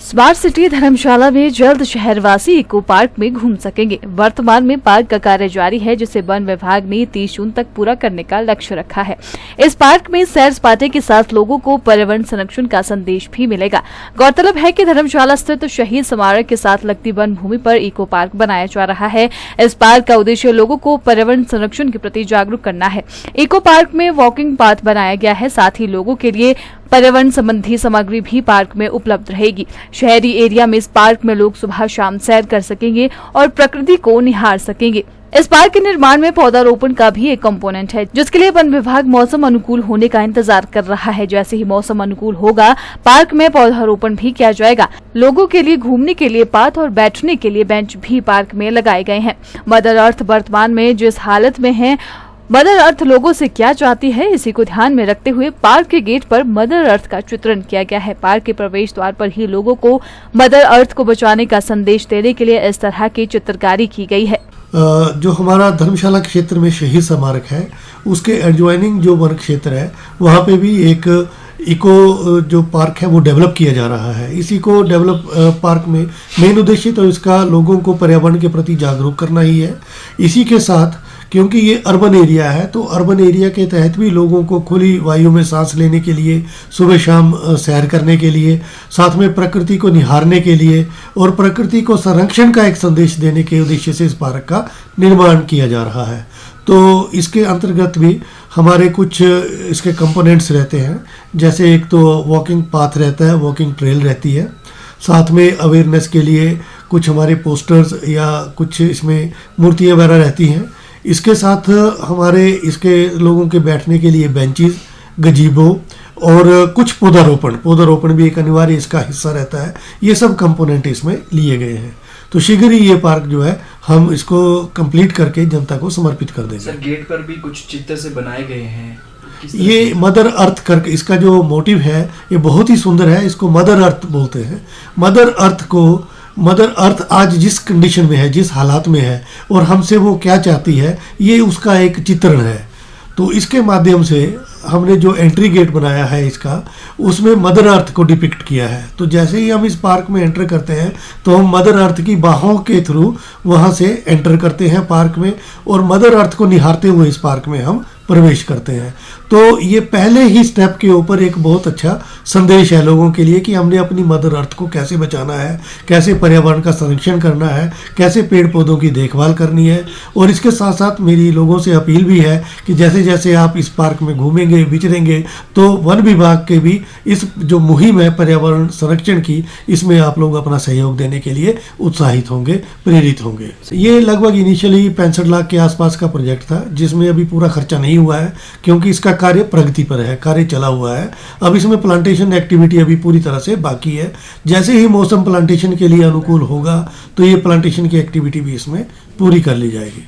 Smart city धर्मशाला में जल्द शहरवासी eco park में घूम सकेंगे। वर्तमान में पार्क का कार्य जारी है, जिसे वन विभाग ने 30 जून तक पूरा करने का लक्ष्य रखा है। इस पार्क में सैर सपाटे के साथ लोगों को पर्यावरण संरक्षण का संदेश भी मिलेगा। गौरतलब है कि धर्मशाला स्थित शहीद स्मारक के साथ लगती वन भूमि पर इको पार्क बनाया जा रहा है। इस पार्क का उद्देश्य लोगों को पर्यावरण संरक्षण के प्रति जागरूक करना है। इको पार्क में वॉकिंग पाथ बनाया गया है, साथ ही लोगों के लिए पर्यावरण संबंधी सामग्री भी पार्क में उपलब्ध रहेगी। शहरी एरिया में इस पार्क में लोग सुबह शाम सैर कर सकेंगे और प्रकृति को निहार सकेंगे। इस पार्क के निर्माण में पौधारोपण का भी एक कंपोनेंट है, जिसके लिए वन विभाग मौसम अनुकूल होने का इंतजार कर रहा है। जैसे ही मौसम अनुकूल होगा, पार्क में पौधारोपण भी किया जाएगा। लोगों के लिए घूमने के लिए पाथ और बैठने के लिए बेंच भी पार्क में लगाए गए हैं। मदर अर्थ वर्तमान में जिस हालत में है, मदर अर्थ लोगों से क्या चाहती है, इसी को ध्यान में रखते हुए पार्क के गेट पर मदर अर्थ का चित्रण किया गया है। पार्क के प्रवेश द्वार पर ही लोगों को मदर अर्थ को बचाने का संदेश देने के लिए इस तरह की चित्रकारी की गई है। जो हमारा धर्मशाला क्षेत्र में शहीद स्मारक है, उसके एडजॉइनिंग जो वन क्षेत्र है, वहाँ पे भी एक इको जो पार्क है वो डेवलप किया जा रहा है। इस इको डेवलप पार्क में मेन उद्देश्य तो इसका लोगों को पर्यावरण के प्रति जागरूक करना ही है। इसी के साथ क्योंकि ये अर्बन एरिया है, तो अर्बन एरिया के तहत भी लोगों को खुली वायु में सांस लेने के लिए, सुबह शाम सैर करने के लिए, साथ में प्रकृति को निहारने के लिए और प्रकृति को संरक्षण का एक संदेश देने के उद्देश्य से इस पार्क का निर्माण किया जा रहा है। तो इसके अंतर्गत भी हमारे कुछ इसके कंपोनेंट्स रहते हैं, जैसे एक तो वॉकिंग पाथ रहता है, वॉकिंग ट्रेल रहती है, साथ में अवेयरनेस के लिए कुछ हमारे पोस्टर्स या कुछ इसमें मूर्तियाँ वगैरह रहती हैं। इसके साथ हमारे इसके लोगों के बैठने के लिए बेंचेस, गजीबो और कुछ पौधारोपण भी एक अनिवार्य इसका हिस्सा रहता है। ये सब कंपोनेंट इसमें लिए गए हैं। तो शीघ्र ही ये पार्क जो है हम इसको कंप्लीट करके जनता को समर्पित कर देंगे। सर, गेट पर भी कुछ चित्र से बनाए गए हैं। ये मदर अर्थ करके इसका जो मोटिव है ये बहुत ही सुंदर है। इसको मदर अर्थ बोलते हैं। मदर अर्थ आज जिस कंडीशन में है, जिस हालात में है और हमसे वो क्या चाहती है, ये उसका एक चित्रण है। तो इसके माध्यम से हमने जो एंट्री गेट बनाया है इसका, उसमें मदर अर्थ को डिपिक्ट किया है। तो जैसे ही हम इस पार्क में एंटर करते हैं तो हम मदर अर्थ की बाहों के थ्रू वहाँ से एंटर करते हैं पार्क में और मदर अर्थ को निहारते हुए इस पार्क में हम प्रवेश करते हैं। तो ये पहले ही स्टेप के ऊपर एक बहुत अच्छा संदेश है लोगों के लिए कि हमने अपनी मदर अर्थ को कैसे बचाना है, कैसे पर्यावरण का संरक्षण करना है, कैसे पेड़ पौधों की देखभाल करनी है। और इसके साथ साथ मेरी लोगों से अपील भी है कि जैसे जैसे आप इस पार्क में घूमेंगे, विचरेंगे, तो वन विभाग के भी इस जो मुहिम है पर्यावरण संरक्षण की, इसमें आप लोग अपना सहयोग देने के लिए उत्साहित होंगे, प्रेरित होंगे। ये लगभग इनिशियली 65 लाख के आसपास का प्रोजेक्ट था, जिसमें अभी पूरा खर्चा नहीं हुआ है क्योंकि इसका कार्य प्रगति पर है, कार्य चला हुआ है। अब इसमें प्लांटेशन एक्टिविटी अभी पूरी तरह से बाकी है। जैसे ही मौसम प्लांटेशन के लिए अनुकूल होगा तो ये प्लांटेशन की एक्टिविटी भी इसमें पूरी कर ली जाएगी।